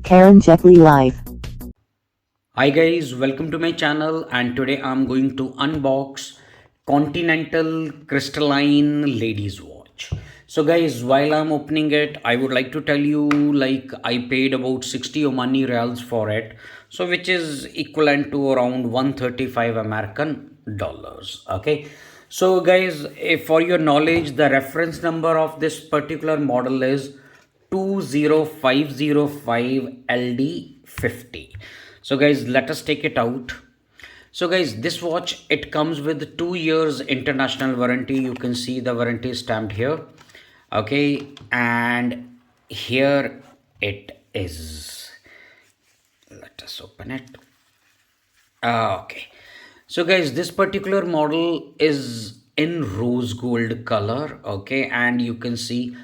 karanjetlilive. Hi guys, welcome to my channel, and today I'm going to unbox Continental Crystalline Ladies Watch. So guys, while I'm opening it, I would like to tell you like I paid about 60 Omani Reals for it, so which is equivalent to around 135 American dollars. Okay. So guys, if for your knowledge, the reference number of this particular model is 20505 LD50. So guys, let us take it out. So guys, this watch, it comes with 2 years international warranty. You can see the warranty stamped here. Okay, and here it is. Let us open it. Okay. So guys, this particular model is in rose gold color. Okay. And you can see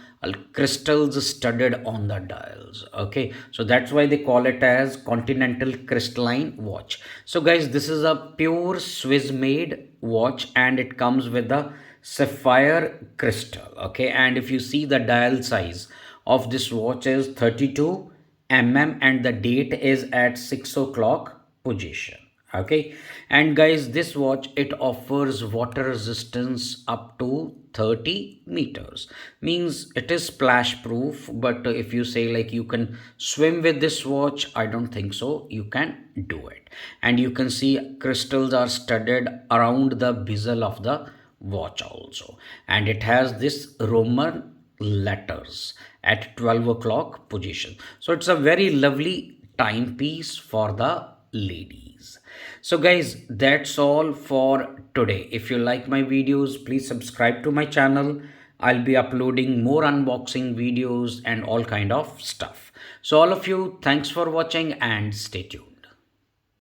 crystals studded on the dials. Okay. So that's why they call it as Continental Crystalline watch. So guys, this is a pure Swiss made watch and it comes with a sapphire crystal. Okay. And if you see, the dial size of this watch is 32 mm and the date is at 6 o'clock position. Okay. And guys, this watch, it offers water resistance up to 30 meters, means it is splash proof. But if you say like you can swim with this watch, I don't think so you can do it. And you can see crystals are studded around the bezel of the watch also, and it has this Roman letters at 12 o'clock position. So it's a very lovely timepiece for the ladies. So guys, that's all for today. If you like my videos, please subscribe to my channel. I'll be uploading more unboxing videos and all kind of stuff. So all of you, thanks for watching and stay tuned.